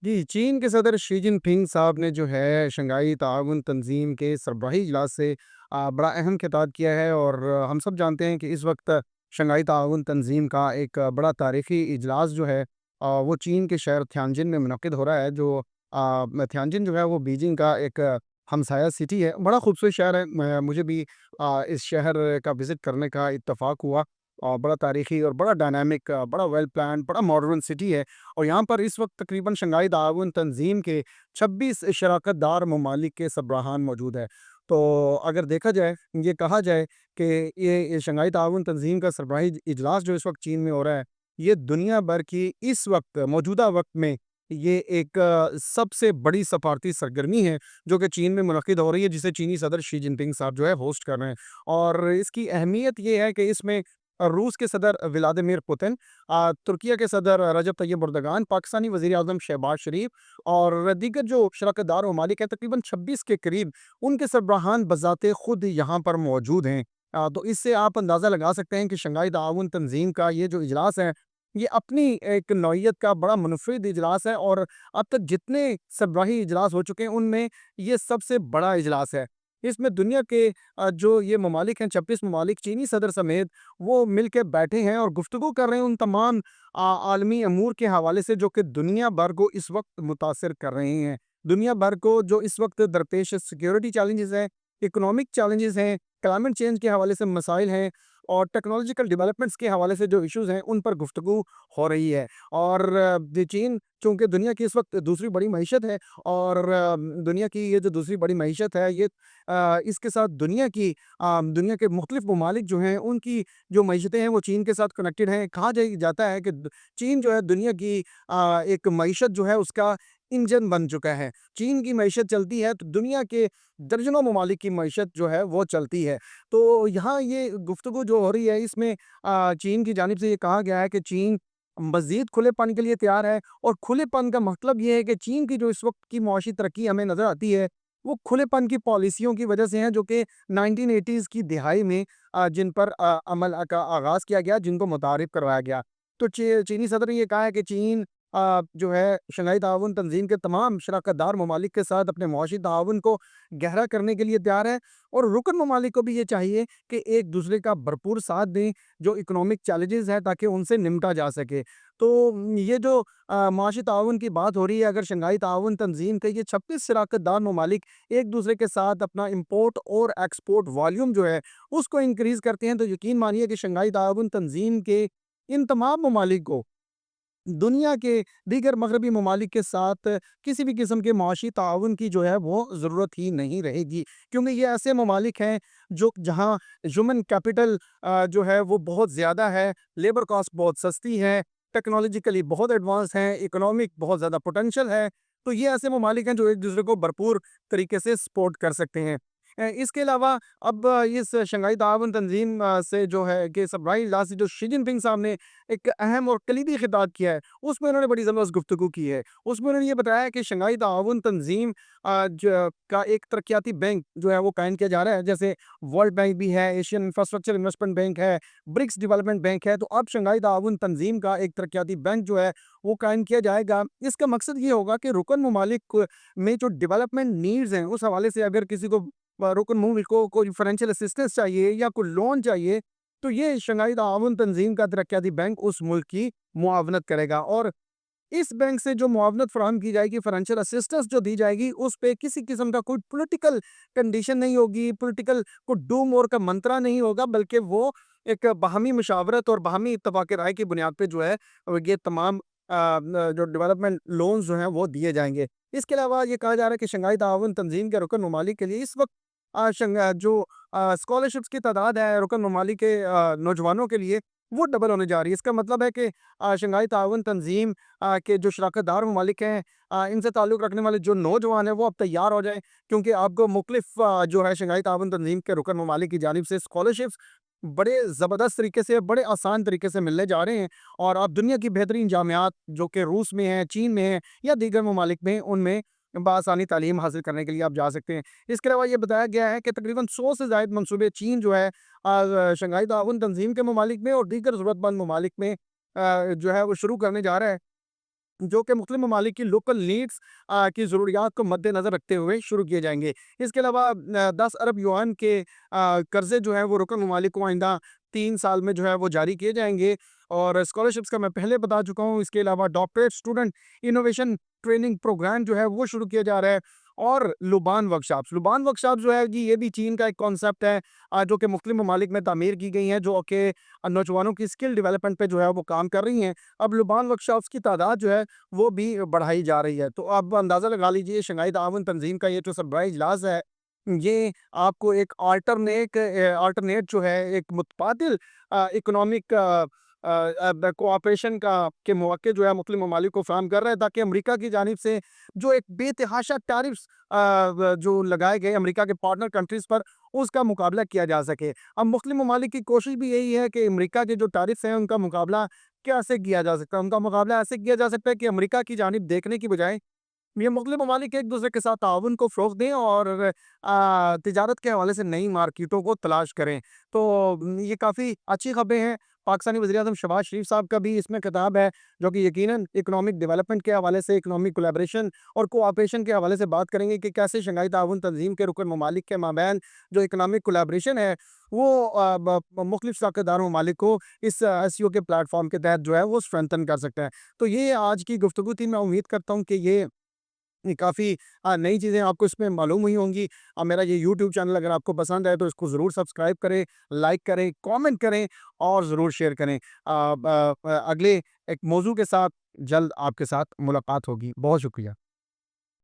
जी, चीन के सदर शी जिनपिंग साहब ने जो है शंघाई ताउन तंज़ीम के सरबराही इजलास से बड़ा अहम खिताब किया है और हम सब जानते हैं कि इस वक्त शंघाई ताउन तंज़ीम का एक बड़ा तारीख़ी इजलास जो है वो चीन के शहर थियानजिन में मुनक्किद हो रहा है। जो थियानजिन जो है वो बीजिंग का एक हमसाया सिटी है। बड़ा खूबसूरत शहर है। मुझे भी इस शहर का विज़िट करने का इत्तेफ़ाक हुआ और बड़ा तारीख़ी और बड़ा डायनामिक, बड़ा वेल प्लान्ड, बड़ा मॉडर्न सिटी है। और यहाँ पर इस वक्त तकरीबन शंघाई ताउन तंज़ीम के 26 शराकत दार ममालिक के सरबराहान मौजूद हैं। तो अगर देखा जाए, ये कहा जाए कि ये शंघाई ताउन तंज़ीम का सरबराही इजलास जो इस वक्त चीन में हो रहा है, ये दुनिया भर की इस वक्त मौजूदा वक्त में ये एक सबसे बड़ी सफारती सरगर्मी है जो कि चीन में मुनक्किद हो रही है, जिसे चीनी सदर शी जिनपिंग साहब जो है होस्ट कर रहे हैं। और इसकी अहमियत ये है कि इसमें रूस के सदर व्लादिमीर पुतिन, तुर्किया के सदर रजब तैयब एर्दोगान, पाकिस्तानी वज़ीर-ए-आज़म शहबाज शरीफ और दीगर जो शराकतदार ममालिक हैं, तकरीबन 26 के करीब उनके सरबराहान बज़ाते खुद यहाँ पर मौजूद हैं। तो इससे आप अंदाज़ा लगा सकते हैं कि शंघाई ताउन तंज़ीम का ये जो इजलास है, ये अपनी एक नौइयत का बड़ा मुनफ़्रिद इजलास है और अब तक जितने सरबराही इजलास हो चुके हैं, उनमें ये सबसे बड़ा इजलास है। इसमें दुनिया के जो ये ममालिक हैं, 26 ममालिक चीनी सदर समेत, वो मिल के बैठे हैं और गुफ्तगू कर रहे हैं उन तमाम आलमी अमूर के हवाले से जो कि दुनिया भर को इस वक्त मुतासिर कर रहे हैं। दुनिया भर को जो इस वक्त दरपेश सिक्योरिटी चैलेंजेस हैं, इकोनॉमिक चैलेंजेस हैं, क्लाइमेट चेंज के हवाले से मसाइल हैं और टेक्नोलॉजिकल डेवलपमेंट्स के हवाले से जो इश्यूज़ हैं, उन पर गुफ्तगू हो रही है। और चीन चूँकि दुनिया की इस वक्त दूसरी बड़ी मईशत है और दुनिया की ये जो दूसरी बड़ी मईशत है, ये इसके साथ दुनिया के मुख्तलिफ ममालिक जो हैं, उनकी जो मईशतें हैं वो चीन के साथ कनेक्टेड हैं। कहा जाता है कि चीन जो है दुनिया की एक मईशत जो है उसका इंजन बन चुका है। चीन की मईशत चलती है तो दुनिया के दर्जनों ममालिक की मईशत जो है वो चलती है। तो यहाँ ये गुफ्तगू जो हो रही है, इसमें चीन की जानिब से ये कहा गया है कि चीन मज़ीद खुलेपन के लिए तैयार है और खुलेपन का मतलब ये है कि चीन की जो इस वक्त की मुआशी तरक्की हमें नज़र आती है, वो खुलेपन की पॉलिसियों की वजह से है जो कि 1980s की दिहाई में जिन पर अमल का आगाज़ किया गया, जिनको मुतारिफ करवाया गया। तो चीनी सदर ने ये कहा है कि चीन जो है शंघाई ताउन तंज़ीम के तमाम शराकतदार ममालिक के साथ अपने मुआशी ताउन को गहरा करने के लिए तैयार है और रुकन ममालिक को भी ये चाहिए कि एक दूसरे का भरपूर साथ दें जो इकोनॉमिक चैलेंजेस हैं, ताकि उनसे निमटा जा सके। तो ये जो मुआशी ताउन की बात हो रही है, अगर शंघाई ताउन तंज़ीम के ये 26 शराकतदार ममालिक एक दूसरे के साथ अपना इम्पोर्ट और एक्सपोर्ट वॉल्यूम जो है उसको इंक्रीज़ करते हैं, तो यकीन मानिए कि शंघाई ताउन तंज़ीम के इन तमाम ममालिक को दुनिया के दीगर मगरबी ममालिक के साथ किसी भी किस्म के मुआशी ताउन की जो है वो ज़रूरत ही नहीं रहेगी। क्योंकि ये ऐसे ममालिक हैं जो जहाँ ह्यूमन कैपिटल जो है वो बहुत ज़्यादा है, लेबर कॉस्ट बहुत सस्ती है, टेक्नोलॉजिकली बहुत एडवांस हैं, इकोनॉमिक बहुत ज़्यादा पोटेंशियल है। तो ये ऐसे ममालिक हैं जो एक दूसरे को भरपूर तरीके से सपोर्ट कर सकते हैं। इसके अलावा अब इस शंघाई ताउन तंज़ीम से जो है कि सरबराही इजलास से जो शी जिनपिंग साहब ने एक अहम और कलीदी खिताब किया है, उसमें उन्होंने बड़ी ज़बरदस्त गुफ्तगू की है। उसमें उन्होंने ये बताया कि शंघाई ताउन तंज़ीम का एक तरक्याती बैंक जो है वो कायम किया जा रहा है। जैसे वर्ल्ड बैंक भी है, एशियन इंफ्रास्ट्रक्चर इन्वेस्टमेंट बैंक है, ब्रिक्स डेवलपमेंट बैंक है। तो अब शंघाई ताउन तंज़ीम का एक तरक्याती बैंक जो है वो कायम किया जाएगा। इसका मकसद ये होगा कि रुकन ममालिक में जो डेवलपमेंट नीड्स हैं, उस हवाले से अगर किसी को रुकन मुल्क को कोई फाइनेंशियल असिस्टेंस चाहिए या कोई लोन चाहिए, तो ये शंघाई ताउन तंज़ीम का तरक्याती बैंक उस मुल्क की मुआवनत करेगा। और इस बैंक से जो मुआवनत फ़राहम की जाएगी, फाइनेंशियल असिस्टेंस जो दी जाएगी, उस पे किसी किस्म का कोई पॉलिटिकल कंडीशन नहीं होगी, पॉलिटिकल कोई डू मोर का मंत्रा नहीं होगा, बल्कि वो एक बाहमी मुशावरत और बाहमी इत्तेफ़ाक़ राय की बुनियाद पे जो है ये तमाम जो डेवलपमेंट लोन्स जो हैं वो दिए जाएँगे। इसके अलावा ये कहा जा रहा है कि शंघाई ताउन तंज़ीम के रुकन ममालिक के लिए इस वक्त जो स्कॉलरशिप्स की तादाद है रुकन ममालिक के नौजवानों के लिए, वो डबल होने जा रही है। इसका मतलब है कि शंघाई ताउन तंज़ीम के जो शराकतदार ममालिक हैं, इनसे ताल्लुक़ रखने वाले जो नौजवान हैं वो अब तैयार हो जाएँ, क्योंकि आपको मुख़्तलिफ़ जो है शंघाई ताउन तंज़ीम के रुकन ममालिक की जानिब से स्कॉलरशिप्स बड़े ज़बरदस्त तरीके से, बड़े आसान तरीके से मिलने जा रहे हैं। और आप दुनिया की बेहतरीन जामियात जो कि रूस में हैं, चीन में हैं या दीगर ममालिक में, उनमें बआसानी तालीम हासिल करने के लिए आप जा सकते हैं। इसके अलावा ये बताया गया है कि तकरीबन 100 से ज़ायद मंसूबे चीन जो है शंघाई ताउन तंज़ीम के ममालिक में और दीगर ज़रूरतमंद ममालिक में जो है वो शुरू करने जा रहा है। جو کہ مختلف ممالک کی لوکل نیڈس کی ضروریات کو مد نظر رکھتے ہوئے شروع کیے جائیں گے۔ اس کے علاوہ 10 ارب یوان کے قرضے جو ہیں وہ رکن ممالک کو آئندہ 3 سال میں جو ہے وہ جاری کیے جائیں گے، اور اسکالرشپس کا میں پہلے بتا چکا ہوں۔ اس کے علاوہ doctorate student innovation training programme جو ہے وہ شروع کیا جا رہا ہے، اور لبان ورکشاپس جو ہے جی یہ بھی چین کا ایک کانسیپٹ ہے، جو کہ مختلف ممالک میں تعمیر کی گئی ہیں، جو کہ نوجوانوں کی اسکل ڈیولپمنٹ پہ جو ہے وہ کام کر رہی ہیں۔ اب لبان ورکشاپس کی تعداد جو ہے وہ بھی بڑھائی جا رہی ہے۔ تو آپ اندازہ لگا لیجئے شنگھائی تعاون تنظیم کا یہ جو سربراہی اجلاس ہے، یہ آپ کو ایک آلٹرنیٹ جو ہے، ایک متبادل اکنامک کوآپریشن کا کے مواقع جو ہے مختلف ممالک کو فراہم کر رہا ہے، تاکہ امریکہ کی جانب سے جو ایک بے تحاشا ٹیرفس جو لگائے گئے امریکہ کے پارٹنر کنٹریز پر، اس کا مقابلہ کیا جا سکے۔ اب مختلف ممالک کی کوشش بھی یہی ہے کہ امریکہ کے جو ٹیرفس ہیں ان کا مقابلہ کیسے کیا جا سکتا ہے؟ ان کا مقابلہ ایسے کیا جا سکتا ہے کہ امریکہ کی جانب دیکھنے کی بجائے یہ مختلف ممالک ایک دوسرے کے ساتھ تعاون کو فروغ دیں، اور تجارت کے حوالے سے نئی مارکیٹوں کو تلاش کریں۔ تو یہ کافی اچھی خبریں ہیں۔ پاکستانی وزیراعظم شہباز شریف صاحب کا بھی اس میں خطاب ہے، جو کہ یقیناً اکنامک ڈیولپمنٹ کے حوالے سے، اکنامک کولیبریشن اور کوآپریشن کے حوالے سے بات کریں گے، کہ کیسے شنگھائی تعاون تنظیم کے رکن ممالک کے مابین جو اکنامک کولیبریشن ہے وہ مختلف شراکت دار ممالک کو اس ایس سی او کے پلیٹ فارم کے تحت جو ہے وہ اسٹرینتھن کر سکتے ہیں۔ تو یہ آج کی گفتگو تھی۔ میں امید کرتا ہوں کہ یہ کافی نئی چیزیں آپ کو اس میں معلوم ہوئی ہوں گی۔ میرا یہ یوٹیوب چینل اگر آپ کو پسند ہے تو اس کو ضرور سبسکرائب کریں، لائک کریں، کامنٹ کریں، اور ضرور شیئر کریں۔ اگلے ایک موضوع کے ساتھ جلد آپ کے ساتھ ملاقات ہوگی۔ بہت شکریہ۔